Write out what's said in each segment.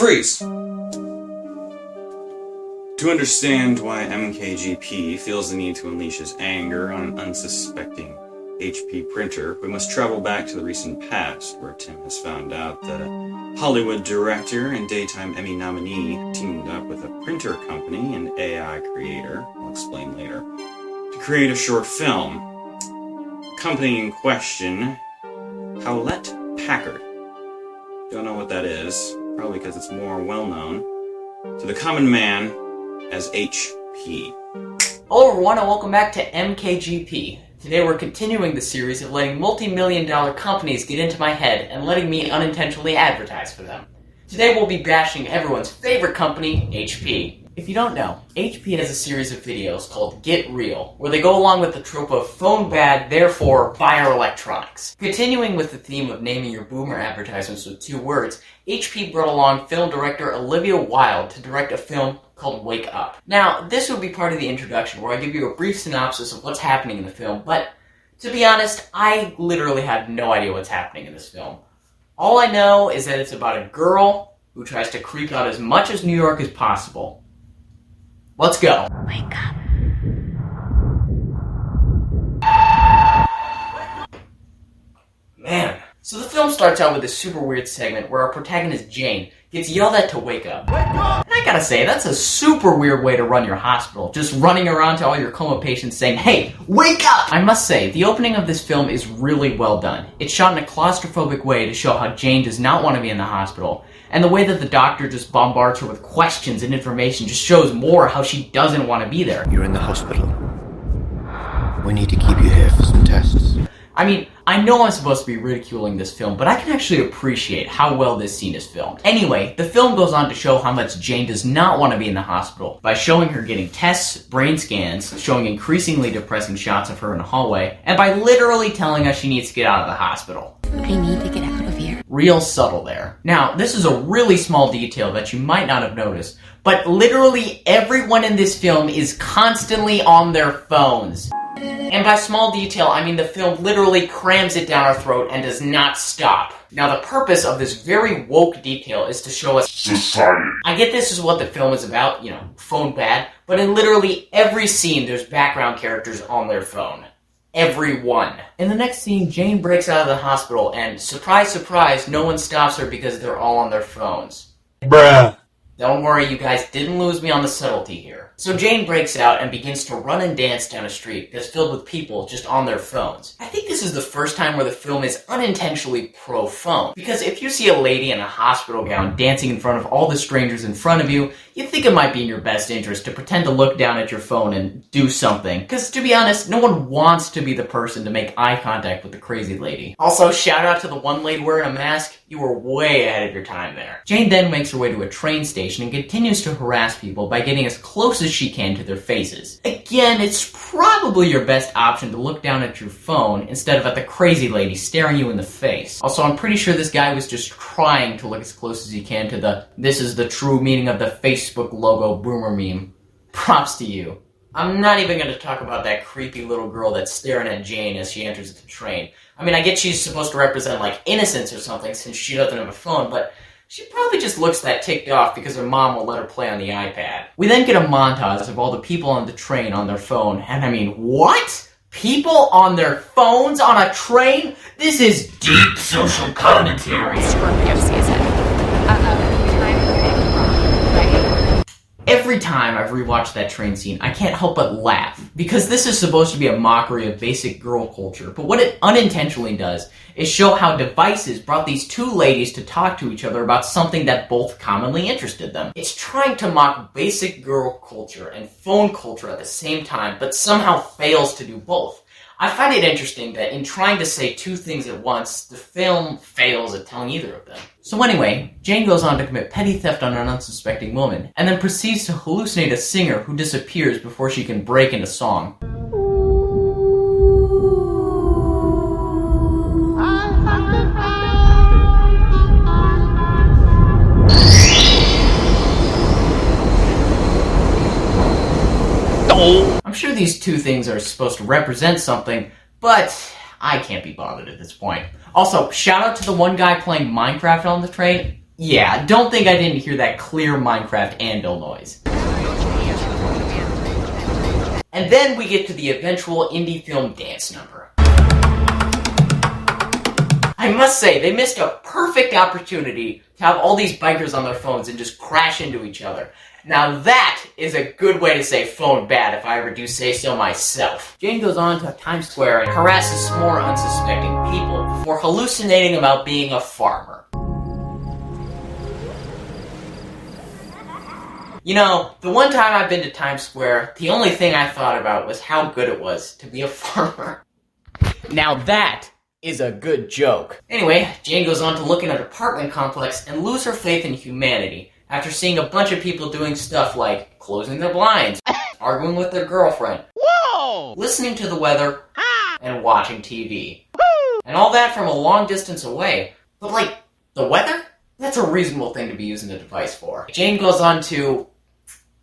Freeze! To understand why MKGP feels the need to unleash his anger on an unsuspecting HP printer, we must travel back to the recent past, where Tim has found out that a Hollywood director and daytime Emmy nominee teamed up with a printer company and AI creator, I'll explain later, to create a short film. Company in question, Hewlett Packard. Don't know what that is, probably because it's more well-known to the common man as HP. Hello everyone and welcome back to MKGP. Today we're continuing the series of letting multi-million-dollar companies get into my head and letting me unintentionally advertise for them. Today we'll be bashing everyone's favorite company, HP. If you don't know, HP has a series of videos called Get Real, where they go along with the trope of phone bad, therefore buy our electronics. Continuing with the theme of naming your boomer advertisements with 2 words, HP brought along film director Olivia Wilde to direct a film called Wake Up. Now, this would be part of the introduction where I give you a brief synopsis of what's happening in the film, but to be honest, I literally have no idea what's happening in this film. All I know is that it's about a girl who tries to creep out as much as New York as possible. Let's go. Wake up. Man. So the film starts out with this super weird segment where our protagonist Jane gets yelled at to wake up. Wake up! And I gotta say, that's a super weird way to run your hospital. Just running around to all your coma patients saying, hey, wake up! I must say, the opening of this film is really well done. It's shot in a claustrophobic way to show how Jane does not want to be in the hospital. And the way that the doctor just bombards her with questions and information just shows more how she doesn't want to be there. You're in the hospital. We need to keep you here for some tests. I mean, I know I'm supposed to be ridiculing this film, but I can actually appreciate how well this scene is filmed. Anyway, the film goes on to show how much Jane does not want to be in the hospital by showing her getting tests, brain scans, showing increasingly depressing shots of her in the hallway, and by literally telling us she needs to get out of the hospital. I need to get out of here. Real subtle there. Now, this is a really small detail that you might not have noticed, but literally everyone in this film is constantly on their phones. And by small detail, I mean the film literally crams it down our throat and does not stop. Now the purpose of this very woke detail is to show us society. I get this is what the film is about, phone bad, but in literally every scene there's background characters on their phone. Everyone. In the next scene, Jane breaks out of the hospital and, surprise, surprise, no one stops her because they're all on their phones. Bruh. Don't worry, you guys didn't lose me on the subtlety here. So Jane breaks out and begins to run and dance down a street that's filled with people just on their phones. I think this is the first time where the film is unintentionally pro-phone. Because if you see a lady in a hospital gown dancing in front of all the strangers in front of you, you think it might be in your best interest to pretend to look down at your phone and do something. Because to be honest, no one wants to be the person to make eye contact with the crazy lady. Also, shout out to the one lady wearing a mask. You were way ahead of your time there. Jane then makes her way to a train station and continues to harass people by getting as close as she can to their faces. Again, it's probably your best option to look down at your phone instead of at the crazy lady staring you in the face. Also, I'm pretty sure this guy was just trying to look as close as he can to the "this is the true meaning of the Facebook logo boomer" meme. Props to you. I'm not even going to talk about that creepy little girl that's staring at Jane as she enters the train. I mean, I get she's supposed to represent, innocence or something since she doesn't have a phone, but she probably just looks that ticked off because her mom will let her play on the iPad. We then get a montage of all the people on the train on their phone, and I mean, what? People on their phones on a train? This is deep social commentary. Scorpio season. Time for big wrong, right? Every time I've rewatched that train scene, I can't help but laugh, because this is supposed to be a mockery of basic girl culture, but what it unintentionally does is show how devices brought these 2 ladies to talk to each other about something that both commonly interested them. It's trying to mock basic girl culture and phone culture at the same time, but somehow fails to do both. I find it interesting that in trying to say 2 things at once, the film fails at telling either of them. So anyway, Jane goes on to commit petty theft on an unsuspecting woman, and then proceeds to hallucinate a singer who disappears before she can break into song. I'm sure these 2 things are supposed to represent something, but I can't be bothered at this point. Also, shout out to the one guy playing Minecraft on the train. Yeah, don't think I didn't hear that clear Minecraft anvil noise. And then we get to the eventual indie film dance number. I must say, they missed a perfect opportunity to have all these bikers on their phones and just crash into each other. Now that is a good way to say phone bad if I ever do say so myself. Jane goes on to Times Square and harasses some more unsuspecting people before hallucinating about being a farmer. You know, the one time I've been to Times Square, the only thing I thought about was how good it was to be a farmer. Now that is a good joke. Anyway, Jane goes on to look in an apartment complex and lose her faith in humanity after seeing a bunch of people doing stuff like closing their blinds, arguing with their girlfriend, whoa, listening to the weather, and watching TV. Woo! And all that from a long distance away. But like, the weather? That's a reasonable thing to be using the device for. Jane goes on to,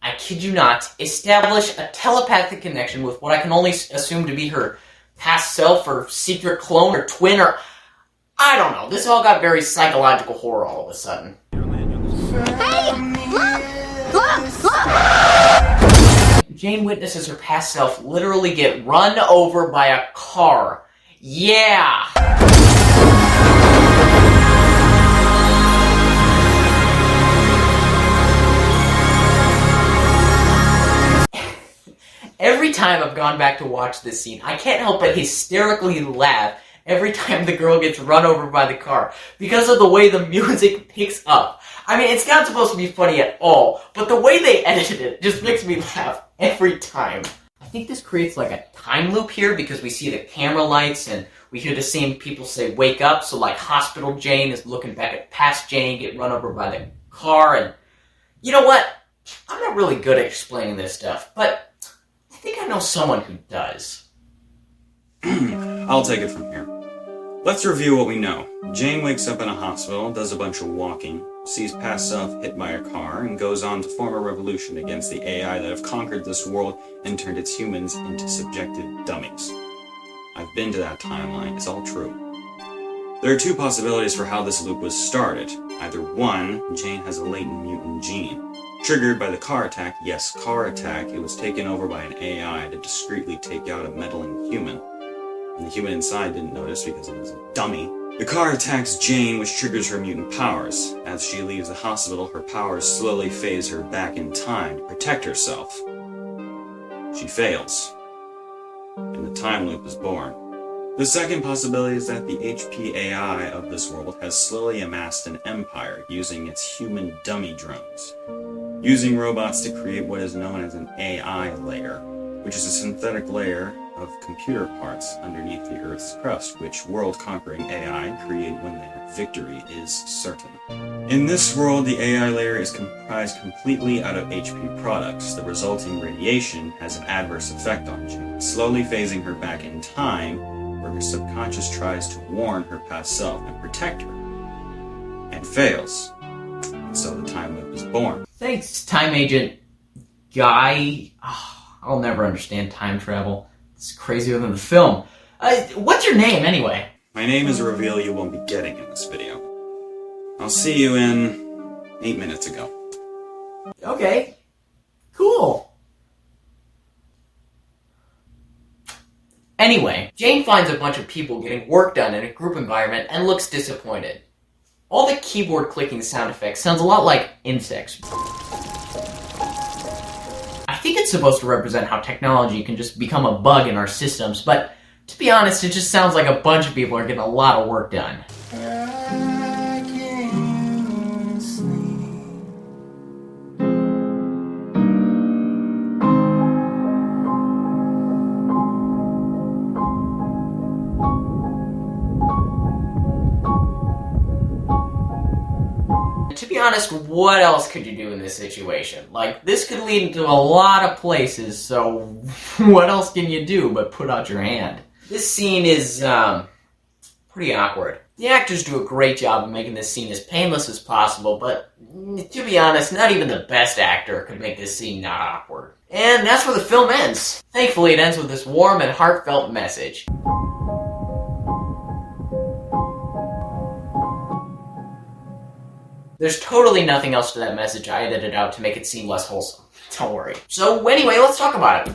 I kid you not, establish a telepathic connection with what I can only assume to be her past self or secret clone or twin or... I don't know. This all got very psychological horror all of a sudden. Hey! Look! Jane witnesses her past self literally get run over by a car. Yeah! Every time I've gone back to watch this scene, I can't help but hysterically laugh every time the girl gets run over by the car because of the way the music picks up. I mean, it's not supposed to be funny at all, but the way they edited it just makes me laugh every time. I think this creates like a time loop here because we see the camera lights and we hear the same people say wake up, so like Hospital Jane is looking back at past Jane get run over by the car, and you know what? I'm not really good at explaining this stuff, but I think I know someone who does. I'll take it from here. Let's review what we know. Jane wakes up in a hospital, does a bunch of walking, sees past self hit by a car, and goes on to form a revolution against the AI that have conquered this world and turned its humans into subjective dummies. I've been to that timeline. It's all true. There are two possibilities for how this loop was started. Either one, Jane has a latent mutant gene. Triggered by the car attack, yes, car attack, it was taken over by an AI to discreetly take out a meddling human. And the human inside didn't notice because it was a dummy. The car attacks Jane, which triggers her mutant powers. As she leaves the hospital, her powers slowly phase her back in time to protect herself. She fails, and the time loop is born. The second possibility is that the HP AI of this world has slowly amassed an empire using its human dummy drones, using robots to create what is known as an AI layer, which is a synthetic layer of computer parts underneath the Earth's crust, which world-conquering AI create when their victory is certain. In this world, the AI layer is comprised completely out of HP products. The resulting radiation has an adverse effect on Jane, slowly phasing her back in time, where her subconscious tries to warn her past self and protect her, and fails. And so the time loop is born. Thanks, time agent guy. Oh, I'll never understand time travel. It's crazier than the film. What's your name, anyway? My name is a reveal you won't be getting in this video. I'll see you in 8 minutes ago. Okay. Cool. Anyway, Jane finds a bunch of people getting work done in a group environment and looks disappointed. All the keyboard clicking sound effects sounds a lot like insects. I think it's supposed to represent how technology can just become a bug in our systems, but to be honest, it just sounds like a bunch of people are getting a lot of work done. To be honest, what else could you do in this situation? Like, this could lead into a lot of places, so what else can you do but put out your hand? This scene is, pretty awkward. The actors do a great job of making this scene as painless as possible, but to be honest, not even the best actor could make this scene not awkward. And that's where the film ends. Thankfully, it ends with this warm and heartfelt message. There's totally nothing else to that message. I edited out to make it seem less wholesome. Don't worry. So anyway, let's talk about it.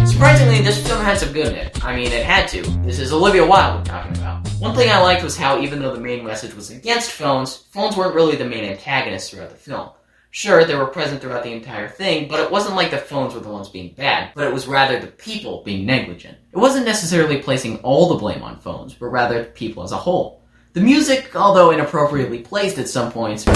Surprisingly, this film had some good in it. I mean, it had to. This is Olivia Wilde we're talking about. One thing I liked was how even though the main message was against phones weren't really the main antagonists throughout the film. Sure, they were present throughout the entire thing, but it wasn't like the phones were the ones being bad, but it was rather the people being negligent. It wasn't necessarily placing all the blame on phones, but rather people as a whole. The music, although inappropriately placed at some points,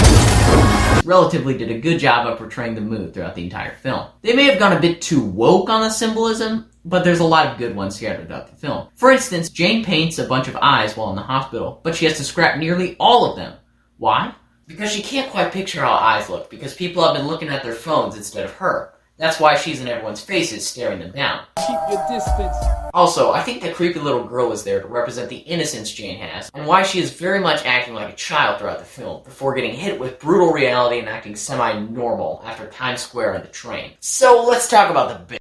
relatively did a good job of portraying the mood throughout the entire film. They may have gone a bit too woke on the symbolism, but there's a lot of good ones scattered throughout the film. For instance, Jane paints a bunch of eyes while in the hospital, but she has to scrap nearly all of them. Why? Because she can't quite picture how eyes look, because people have been looking at their phones instead of her. That's why she's in everyone's faces, staring them down. Keep your distance. Also, I think the creepy little girl is there to represent the innocence Jane has, and why she is very much acting like a child throughout the film, before getting hit with brutal reality and acting semi-normal after Times Square and the train. So let's talk about the bit.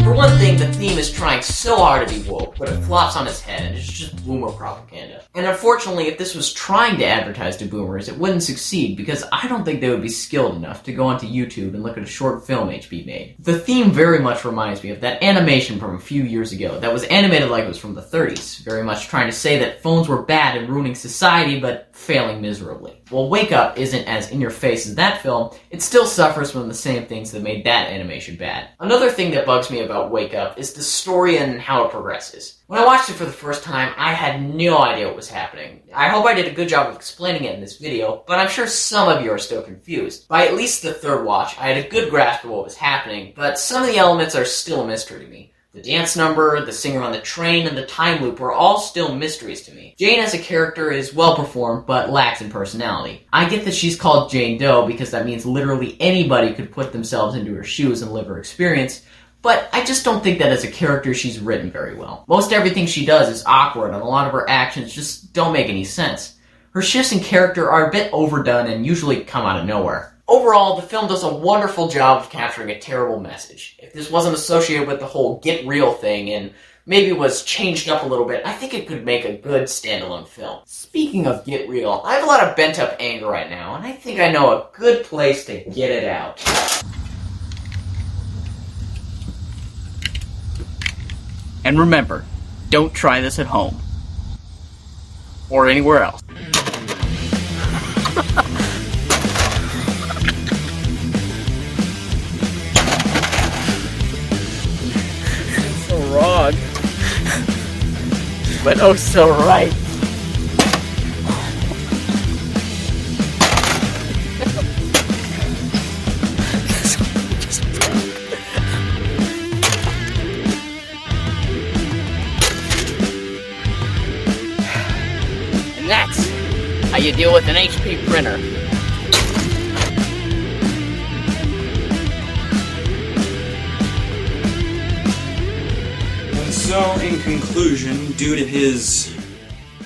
For one thing, the theme is trying so hard to be woke, but it flops on its head and it's just boomer propaganda. And unfortunately, if this was trying to advertise to boomers, it wouldn't succeed because I don't think they would be skilled enough to go onto YouTube and look at a short film HP made. The theme very much reminds me of that animation from a few years ago that was animated like it was from the 30s, very much trying to say that phones were bad and ruining society, but failing miserably. While Wake Up isn't as in-your-face as that film, it still suffers from the same things that made that animation bad. Another thing that bugs me about Wake Up is the story and how it progresses. When I watched it for the first time, I had no idea what was happening. I hope I did a good job of explaining it in this video, but I'm sure some of you are still confused. By at least the third watch, I had a good grasp of what was happening, but some of the elements are still a mystery to me. The dance number, the singer on the train, and the time loop are all still mysteries to me. Jane as a character is well performed, but lacks in personality. I get that she's called Jane Doe because that means literally anybody could put themselves into her shoes and live her experience, but I just don't think that as a character she's written very well. Most everything she does is awkward, and a lot of her actions just don't make any sense. Her shifts in character are a bit overdone and usually come out of nowhere. Overall, the film does a wonderful job of capturing a terrible message. If this wasn't associated with the whole get real thing and maybe was changed up a little bit, I think it could make a good standalone film. Speaking of get real, I have a lot of bent up anger right now, and I think I know a good place to get it out. And remember, don't try this at home. Or anywhere else. So wrong. But oh so right. And that's how you deal with an HP printer. So, in conclusion, due to his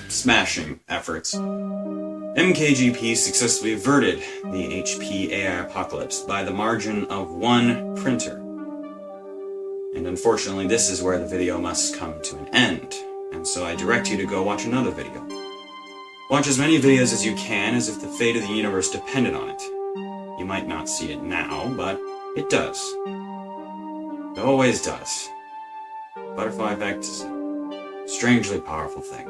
smashing efforts, MKGP successfully averted the HP AI apocalypse by the margin of one printer. And unfortunately, this is where the video must come to an end, and so I direct you to go watch another video. Watch as many videos as you can, as if the fate of the universe depended on it. You might not see it now, but it does. It always does. Butterfly effect is a strangely powerful thing.